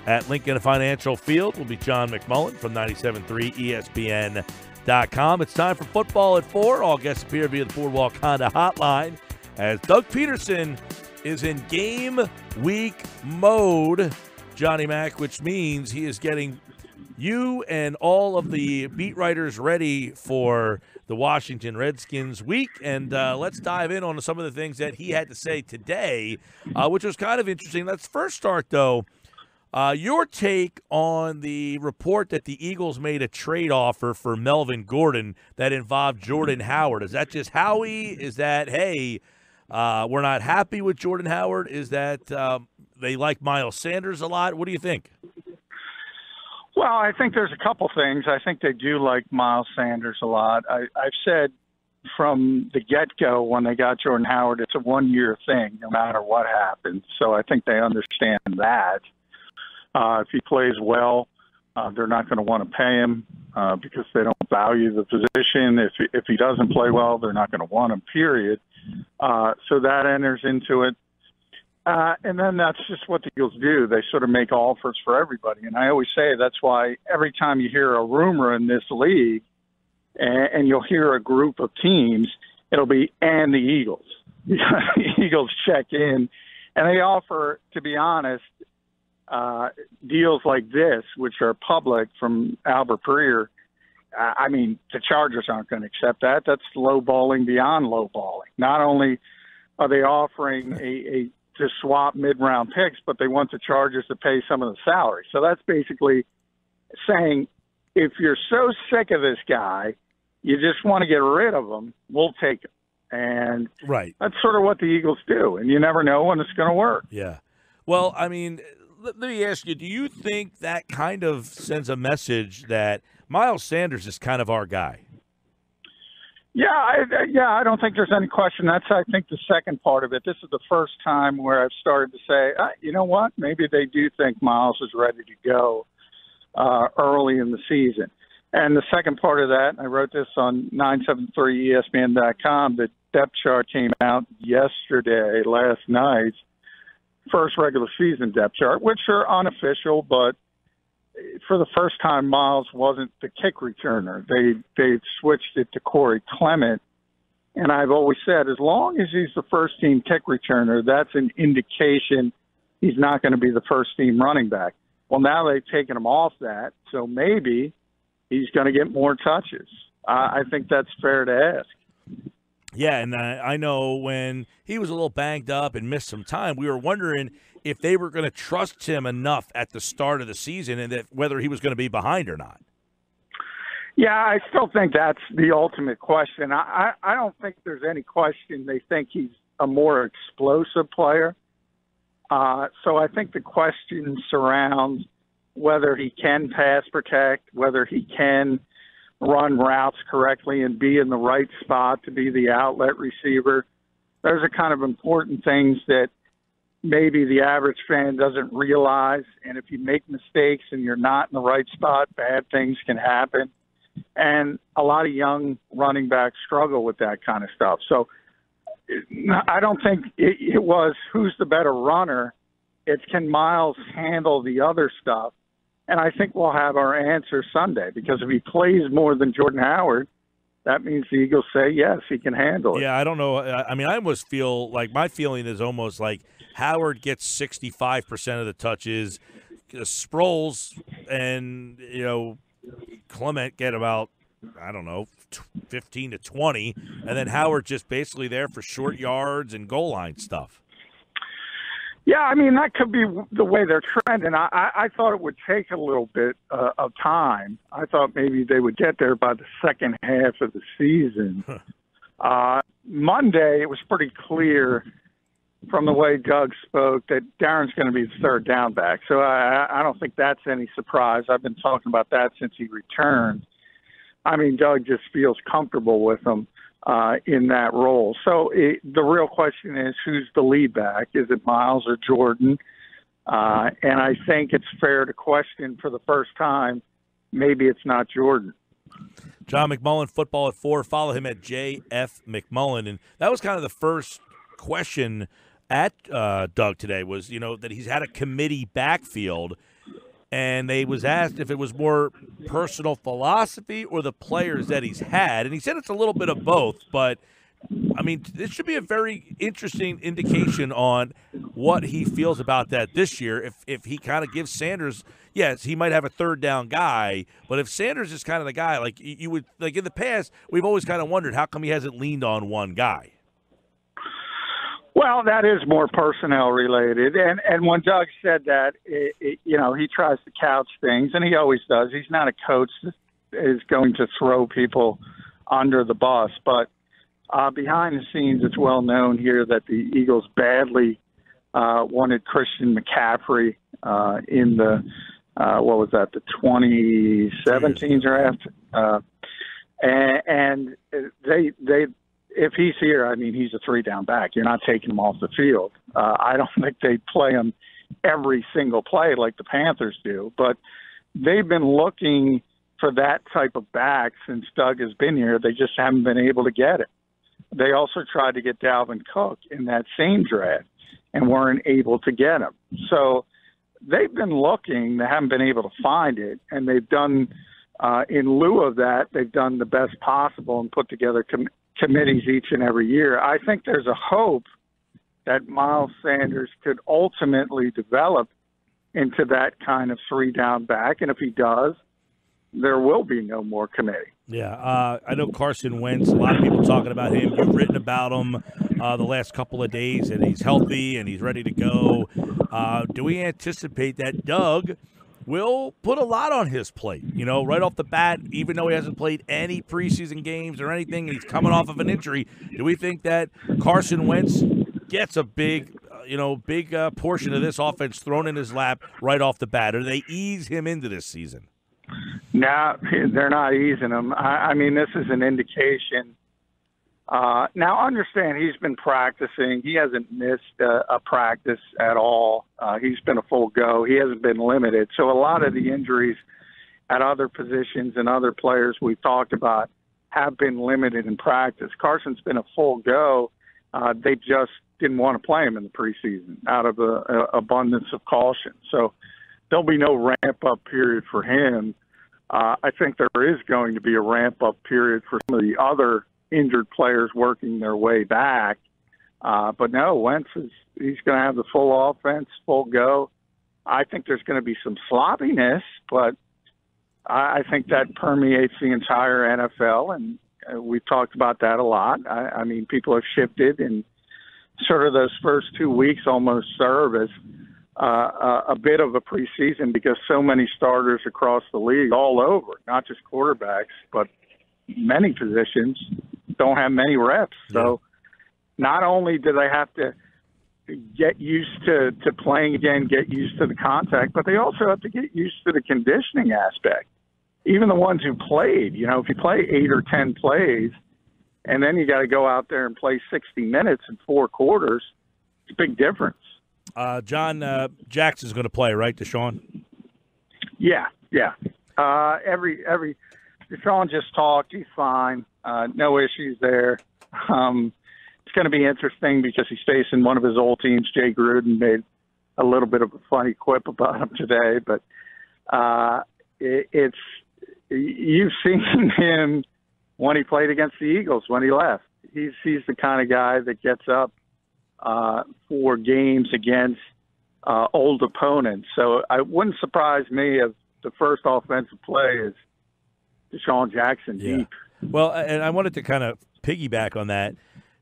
at Lincoln Financial Field will be John McMullen from 97.3 ESPN.com. It's time for Football at 4. All guests appear via the Boardwalk Honda hotline as Doug Pederson is in game week mode, Johnny Mac, which means he is getting you and all of the beat writers ready for the Washington Redskins week. And let's dive in on some of the things that he had to say today, which was kind of interesting. Let's first start, though, your take on the report that the Eagles made a trade offer for Melvin Gordon that involved Jordan Howard. Is that just Howie? Is that, hey, we're not happy with Jordan Howard? Is that they like Myles Sanders a lot? What do you think? Well, I think there's a couple things. I think they do like Myles Sanders a lot. I've said from the get-go when they got Jordan Howard, it's a one-year thing no matter what happens. So I think they understand that. If he plays well, they're not going to want to pay him because they don't value the position. If he doesn't play well, they're not going to want him, period. So that enters into it. And then that's just what the Eagles do. They sort of make offers for everybody. And I always say that's why every time you hear a rumor in this league and you'll hear a group of teams, it'll be, and the Eagles. The Eagles check in, and they offer, to be honest, deals like this, which are public from Albert Breer. I mean, the Chargers aren't going to accept that. That's lowballing beyond lowballing. Not only are they offering to swap mid-round picks, but they want the Chargers to pay some of the salary. So that's basically saying, if you're so sick of this guy, you just want to get rid of him, we'll take him. And right. That's sort of what the Eagles do, and you never know when it's going to work. Yeah. Well, I mean, let me ask you, do you think that kind of sends a message that Myles Sanders is kind of our guy? Yeah, I don't think there's any question. That's, I think, the second part of it. This is the first time where I've started to say, you know what, maybe they do think Myles is ready to go early in the season. And the second part of that, I wrote this on 973ESPN.com, the depth chart came out yesterday, last night, first regular season depth chart, which are unofficial, but for the first time, Myles wasn't the kick returner. They switched it to Corey Clement. And I've always said, as long as he's the first-team kick returner, that's an indication he's not going to be the first-team running back. Well, now they've taken him off that, so maybe he's going to get more touches. I think that's fair to ask. Yeah, and I know when he was a little banged up and missed some time, we were wondering if they were going to trust him enough at the start of the season and that whether he was going to be behind or not. Yeah, I still think that's the ultimate question. I don't think there's any question they think he's a more explosive player. So I think the question surrounds whether he can pass protect, whether he can run routes correctly and be in the right spot to be the outlet receiver. Those are kind of important things that maybe the average fan doesn't realize. And if you make mistakes and you're not in the right spot, bad things can happen. And a lot of young running backs struggle with that kind of stuff. So I don't think it was who's the better runner. It's can Myles handle the other stuff. And I think we'll have our answer Sunday, because if he plays more than Jordan Howard, that means the Eagles say, yes, he can handle it. Yeah, I don't know. I mean, I almost feel like my feeling is almost like Howard gets 65% of the touches, Sproles and, Clement get about, 15 to 20, and then Howard just basically there for short yards and goal line stuff. Yeah, I mean, that could be the way they're trending. I thought it would take a little bit of time. I thought maybe they would get there by the second half of the season. Monday, it was pretty clear from the way Doug spoke that Darren's going to be the third down back. So I don't think that's any surprise. I've been talking about that since he returned. I mean, Doug just feels comfortable with him in that role. So the real question is, who's the lead back? Is it Myles or Jordan? And I think it's fair to question for the first time, maybe it's not Jordan. John McMullen, Football at 4. Follow him at JF McMullen. And that was kind of the first question at Doug today was, that he's had a committee backfield. and they was asked if it was more personal philosophy or the players that he's had, and he said it's a little bit of both, but I mean, this should be a very interesting indication on what he feels about that this year. If he kind of gives Sanders, yes, he might have a third down guy, but if Sanders is kind of the guy, like you would, like in the past, we've always kind of wondered how come he hasn't leaned on one guy. Well, that is more personnel related, and when Doug said that, he tries to couch things, and he always does. He's not a coach that is going to throw people under the bus, but behind the scenes, it's well known here that the Eagles badly wanted Christian McCaffrey in the the 2017 draft, and they if he's here, I mean, he's a 3-down back. You're not taking him off the field. I don't think they play him every single play like the Panthers do, but they've been looking for that type of back since Doug has been here. They just haven't been able to get it. They also tried to get Dalvin Cook in that same draft and weren't able to get him. So they've been looking. They haven't been able to find it, and they've done, in lieu of that, they've done the best possible and put together committees each and every year. I think there's a hope that Myles Sanders could ultimately develop into that kind of 3-down back, and if he does, there will be no more committee. Yeah, I know Carson Wentz, a lot of people talking about him. You've written about him the last couple of days, and he's healthy and he's ready to go. Do we anticipate that Doug will put a lot on his plate, right off the bat, even though he hasn't played any preseason games or anything, and he's coming off of an injury? Do we think that Carson Wentz gets a big portion of this offense thrown in his lap right off the bat, or do they ease him into this season? No, they're not easing him. I mean, this is an indication. Now, understand, he's been practicing. He hasn't missed a practice at all. He's been a full go. He hasn't been limited. So a lot of the injuries at other positions and other players we've talked about have been limited in practice. Carson's been a full go. They just didn't want to play him in the preseason out of an abundance of caution. So there'll be no ramp-up period for him. I think there is going to be a ramp-up period for some of the other injured players working their way back. But no, Wentz he's going to have the full offense, full go. I think there's going to be some sloppiness, but I think that permeates the entire NFL, and we've talked about that a lot. I mean, people have shifted, and sort of those first 2 weeks almost serve as a bit of a preseason because so many starters across the league all over, not just quarterbacks, but many positions don't have many reps. So not only do they have to get used to playing again, get used to the contact, but they also have to get used to the conditioning aspect. Even the ones who played, if you play 8 or 10 plays and then you got to go out there and play 60 minutes in 4 quarters, it's a big difference. John Jackson's going to play, right, DeSean? Yeah. Every DeSean just talked. He's fine. No issues there. It's going to be interesting because he's facing one of his old teams. Jay Gruden made a little bit of a funny quip about him today, but you've seen him when he played against the Eagles when he left. He's the kind of guy that gets up for games against old opponents. So it wouldn't surprise me if the first offensive play is DeSean Jackson deep. Well, and I wanted to kind of piggyback on that.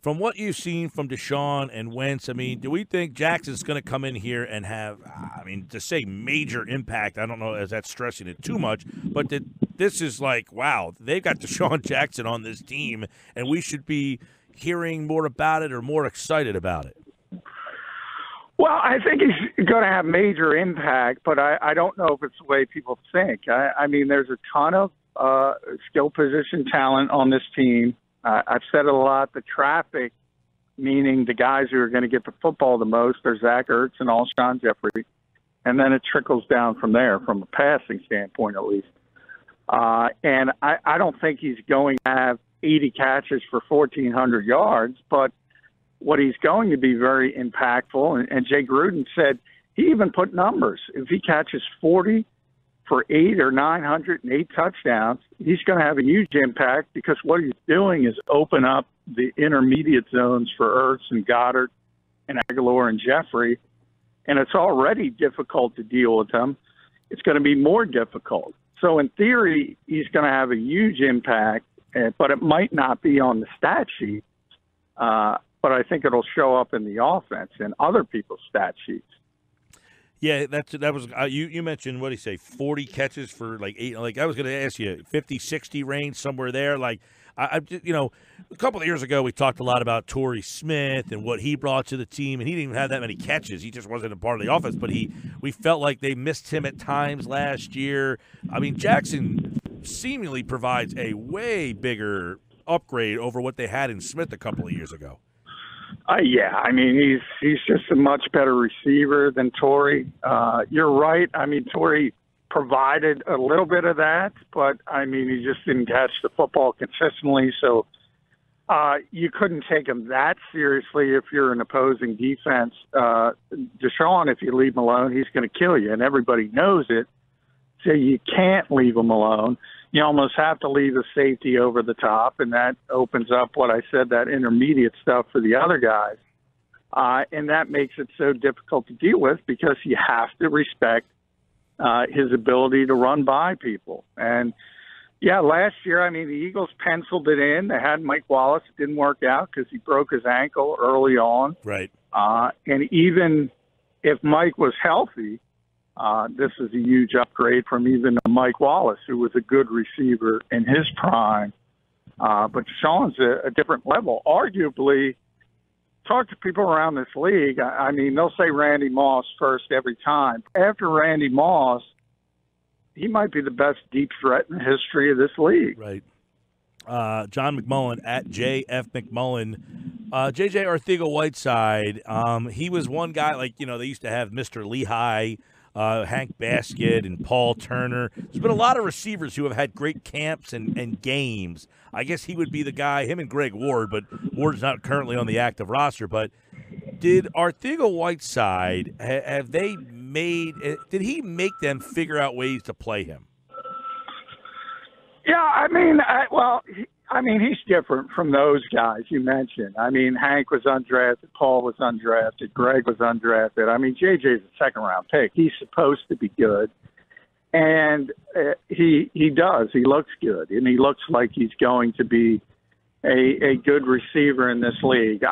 From what you've seen from DeSean and Wentz, I mean, do we think Jackson's going to come in here and have, to say major impact, I don't know if that's stressing it too much, but this is like, wow, they've got DeSean Jackson on this team, and we should be hearing more about it or more excited about it? Well, I think he's going to have major impact, but I don't know if it's the way people think. I mean, there's a ton of skill position talent on this team. I've said it a lot. The traffic, meaning the guys who are going to get the football the most, are Zach Ertz and Alshon Jeffrey, and then it trickles down from there, from a passing standpoint at least. And I don't think he's going to have 80 catches for 1,400 yards, but what he's going to be very impactful, and Jay Gruden said he even put numbers. If he catches 40 for 800 or 908 touchdowns, he's going to have a huge impact because what he's doing is open up the intermediate zones for Ertz and Goddard and Agholor and Jeffrey, and it's already difficult to deal with them. It's going to be more difficult. So in theory, he's going to have a huge impact, but it might not be on the stat sheet, but I think it'll show up in the offense and other people's stat sheets. Yeah, that was you mentioned, what do you say, 40 catches for like 8, like I was going to ask you 50, 60 range, somewhere there. Like I a couple of years ago we talked a lot about Torrey Smith and what he brought to the team, and he didn't even have that many catches. He just wasn't a part of the offense, but we felt like they missed him at times last year. I mean, Jackson seemingly provides a way bigger upgrade over what they had in Smith a couple of years ago. Yeah, I mean, he's just a much better receiver than Torrey. You're right. I mean, Torrey provided a little bit of that, but, I mean, he just didn't catch the football consistently. So you couldn't take him that seriously if you're an opposing defense. DeSean, if you leave him alone, he's going to kill you, and everybody knows it. So you can't leave him alone. You almost have to leave the safety over the top, and that opens up what I said, that intermediate stuff for the other guys. And that makes it so difficult to deal with because you have to respect his ability to run by people. And, yeah, last year, I mean, the Eagles penciled it in. They had Mike Wallace. It didn't work out because he broke his ankle early on. Right. And even if Mike was healthy, this is a huge upgrade from even Mike Wallace, who was a good receiver in his prime. But Sean's a different level. Arguably, talk to people around this league. I mean, they'll say Randy Moss first every time. After Randy Moss, he might be the best deep threat in the history of this league. Right. John McMullen at JF McMullen. JJ Arthego-Whiteside, he was one guy, like, you know, they used to have Mr. Lehigh, Hank Baskett and Paul Turner. There's been a lot of receivers who have had great camps and games. I guess he would be the guy, him and Greg Ward, but Ward's not currently on the active roster. But did Arthego-Whiteside, did he make them figure out ways to play him? Yeah, I mean, he's different from those guys you mentioned. I mean, Hank was undrafted, Paul was undrafted, Greg was undrafted. I mean, JJ's a second-round pick. He's supposed to be good, and he does. He looks good, and he looks like he's going to be a good receiver in this league.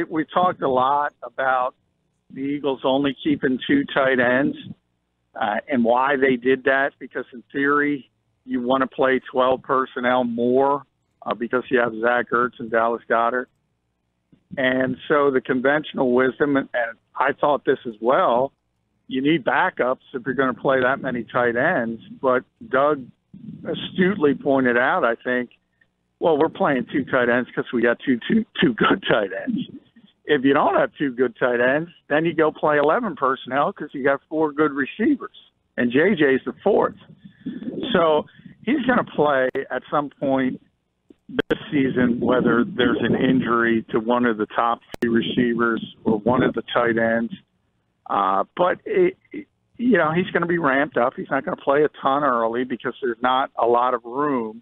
We talked a lot about the Eagles only keeping 2 tight ends and why they did that, because in theory you want to play 12 personnel more because you have Zach Ertz and Dallas Goedert. And so the conventional wisdom, and I thought this as well, you need backups if you're going to play that many tight ends. But Doug astutely pointed out, I think, well, we're playing 2 tight ends because we got two good tight ends. If you don't have 2 good tight ends, then you go play 11 personnel because you got 4 good receivers. And JJ's the 4th. So he's going to play at some point this season, whether there's an injury to one of the top 3 receivers or one of the tight ends. But, he's going to be ramped up. He's not going to play a ton early because there's not a lot of room.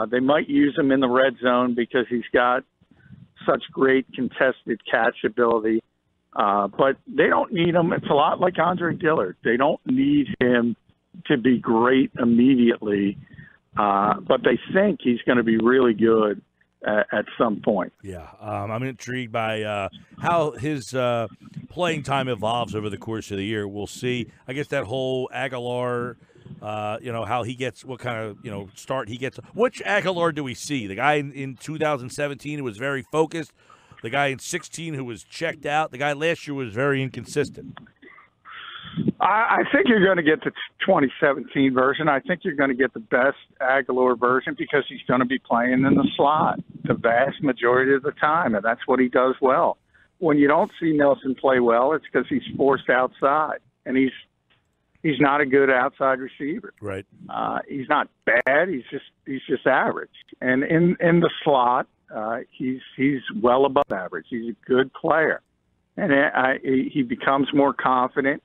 They might use him in the red zone because he's got such great contested catch ability. But they don't need him. It's a lot like Andre Dillard. They don't need him to be great immediately, but they think he's going to be really good at some point. Yeah, I'm intrigued by how his playing time evolves over the course of the year. We'll see. I guess that whole Agholor, how he gets, what kind of, start he gets. Which Agholor do we see? The guy in 2017 who was very focused, the guy in 16 who was checked out, the guy last year was very inconsistent. I think you're going to get the 2017 version. I think you're going to get the best Agholor version because he's going to be playing in the slot the vast majority of the time, and that's what he does well. When you don't see Nelson play well, it's because he's forced outside, and he's not a good outside receiver. Right. He's not bad. He's just average. And in the slot, he's well above average. He's a good player, and he becomes more confident.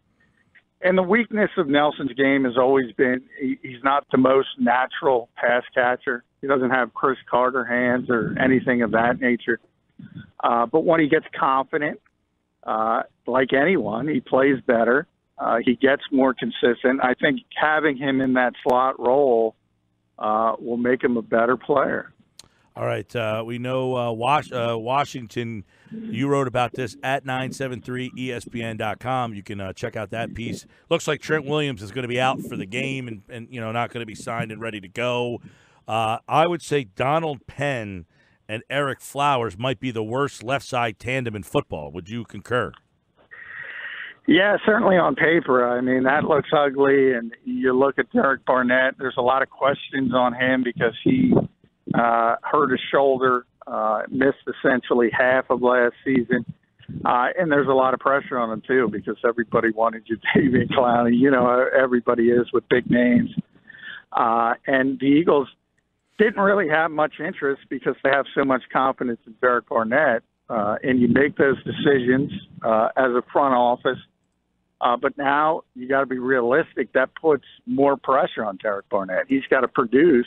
And the weakness of Nelson's game has always been he's not the most natural pass catcher. He doesn't have Chris Carter hands or anything of that nature. But when he gets confident, like anyone, he plays better. He gets more consistent. I think having him in that slot role will make him a better player. All right. We know Washington, you wrote about this at 973ESPN.com. You can check out that piece. Looks like Trent Williams is going to be out for the game and not going to be signed and ready to go. I would say Donald Penn and Eric Flowers might be the worst left side tandem in football. Would you concur? Yeah, certainly on paper. I mean, that looks ugly. And you look at Derek Barnett, there's a lot of questions on him because he hurt his shoulder, missed essentially half of last season. And there's a lot of pressure on him, too, because everybody wanted Jadeveon Clowney. Everybody is with big names. And the Eagles didn't really have much interest because they have so much confidence in Derek Barnett. And you make those decisions as a front office. But now you got to be realistic. That puts more pressure on Derek Barnett. He's got to produce.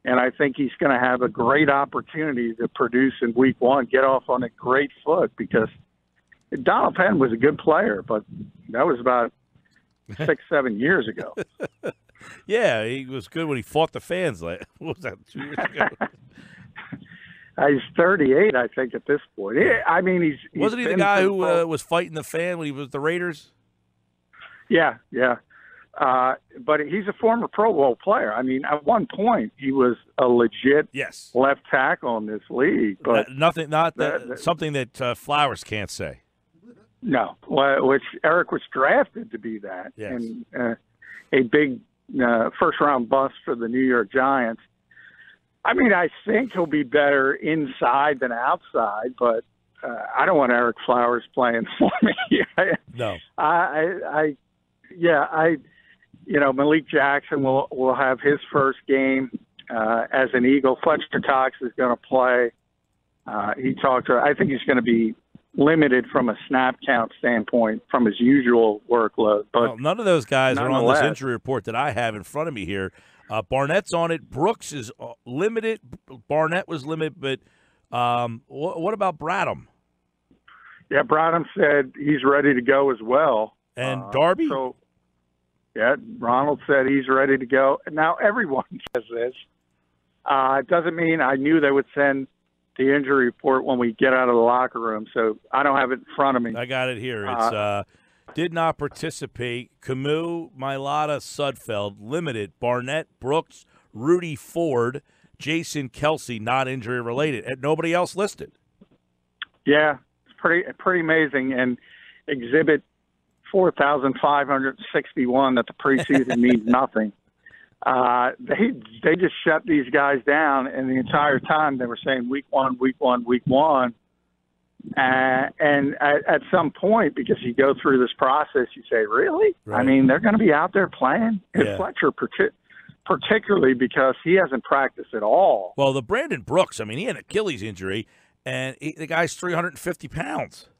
And I think he's going to have a great opportunity to produce in week one, get off on a great foot, because Donald Penn was a good player, but that was about 6-7 years ago. Yeah, he was good when he fought the fans. What was that, 2 years ago? He's 38, I think, at this point. I mean, he's wasn't he the guy who was fighting the fan when he was the Raiders? Yeah. But he's a former Pro Bowl player. I mean, at one point, he was a legit left tackle in this league. But something that Flowers can't say. No, which Eric was drafted to be that. Yes. And a big first-round bust for the New York Giants. I mean, I think he'll be better inside than outside, but I don't want Eric Flowers playing for me. No. Malik Jackson will have his first game as an Eagle. Fletcher Cox is going to play. I think he's going to be limited from a snap count standpoint from his usual workload. But none of those guys are on this injury report that I have in front of me here. Barnett's on it. Brooks is limited. Barnett was limited, but what about Bradham? Yeah, Bradham said he's ready to go as well. And Darby? Ronald said he's ready to go. Now, everyone says this. It doesn't mean I knew they would send the injury report when we get out of the locker room, so I don't have it in front of me. I got it here. It's did not participate. Camus, Mailata, Sudfeld, limited. Barnett, Brooks, Rudy Ford, Jason Kelsey, not injury related. And nobody else listed. Yeah, it's pretty amazing. And Exhibit 4,561 that the preseason means nothing. They just shut these guys down, and the entire time they were saying week one. And at some point, because you go through this process, you say, really? Right. I mean, they're going to be out there playing? And Fletcher, particularly because he hasn't practiced at all. Well, the Brandon Brooks, I mean, he had an Achilles injury, and the guy's 350 pounds.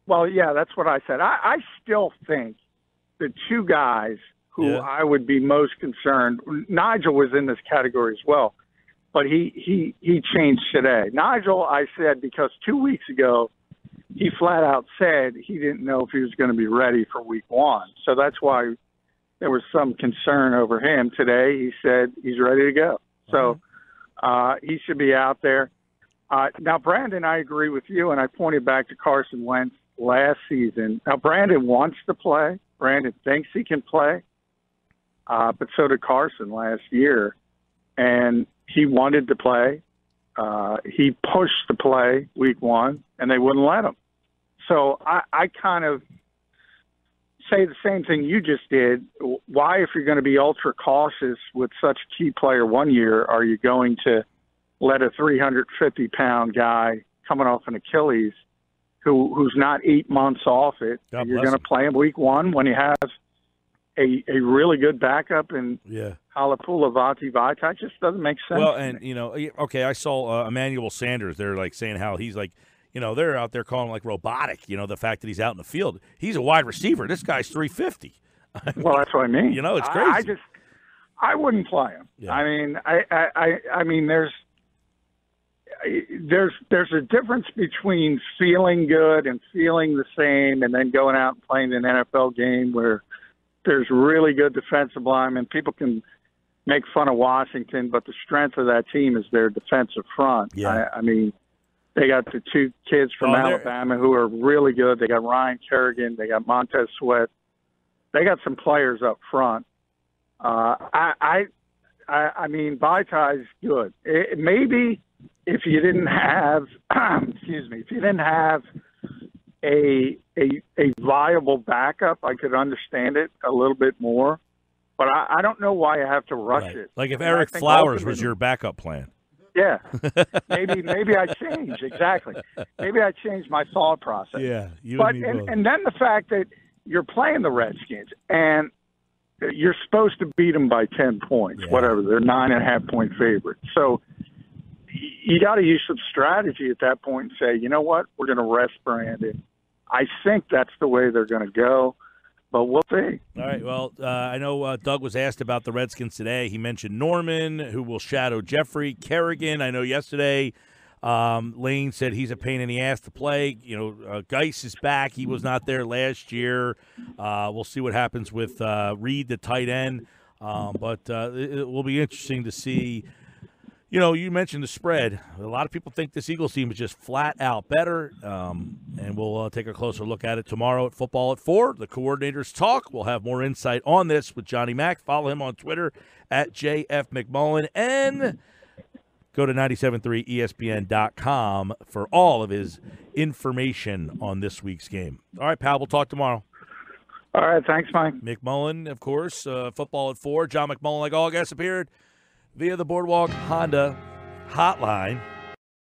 Well, yeah, that's what I said. I still think the two guys who I would be most concerned, Nigel was in this category as well, but he changed today. Nigel, I said, because 2 weeks ago, he flat out said he didn't know if he was going to be ready for week one. So that's why there was some concern over him. Today, he said he's ready to go. So he should be out there. Now, Brandon, I agree with you, and I pointed back to Carson Wentz last season. Now, Brandon wants to play. Brandon thinks he can play. But so did Carson last year. And he wanted to play. He pushed to play week one, and they wouldn't let him. So I kind of say the same thing you just did. Why, if you're going to be ultra cautious with such a key player 1 year, are you going to let a 350-pound guy coming off an Achilles who's not 8 months off it, you're going to play him week one when you have a really good backup in Halapula Vati? It just doesn't make sense. Well, and, I saw Emmanuel Sanders. They're, saying how he's, they're out there calling him, robotic, the fact that he's out in the field. He's a wide receiver. This guy's 350. Well, that's what I mean. It's crazy. I wouldn't play him. Yeah. I mean, there's a difference between feeling good and feeling the same, and then going out and playing an NFL game where there's really good defensive linemen. People can make fun of Washington, but the strength of that team is their defensive front. Yeah. I mean, they got the two kids from Alabama who are really good. They got Ryan Kerrigan. They got Montez Sweat. They got some players up front. I mean, Vaitai's good. Maybe if you didn't have, if you didn't have a viable backup, I could understand it a little bit more. But I don't know why you have to rush it. Like if Eric Flowers was your backup plan. Yeah. Maybe I change. Exactly. Maybe I change my thought process. Yeah. And then the fact that you're playing the Redskins and you're supposed to beat them by 10 points, whatever. They're 9.5-point favorites. So you got to use some strategy at that point and say, you know what, we're going to rest Brandon. I think that's the way they're going to go. But we'll see. All right. Well, I know Doug was asked about the Redskins today. He mentioned Norman, who will shadow Jeffrey. Kerrigan, I know yesterday Lane said he's a pain in the ass to play. Geis is back. He was not there last year. We'll see what happens with Reed, the tight end. But it will be interesting to see. You mentioned the spread. A lot of people think this Eagles team is just flat out better, and we'll take a closer look at it tomorrow at Football at 4. The coordinators talk. We'll have more insight on this with Johnny Mack. Follow him on Twitter at JFMcMullen, and go to 973ESPN.com for all of his information on this week's game. All right, pal, we'll talk tomorrow. All right, thanks, Mike. McMullen, of course, Football at 4. John McMullen, like all guests, appeared via the Boardwalk Honda hotline.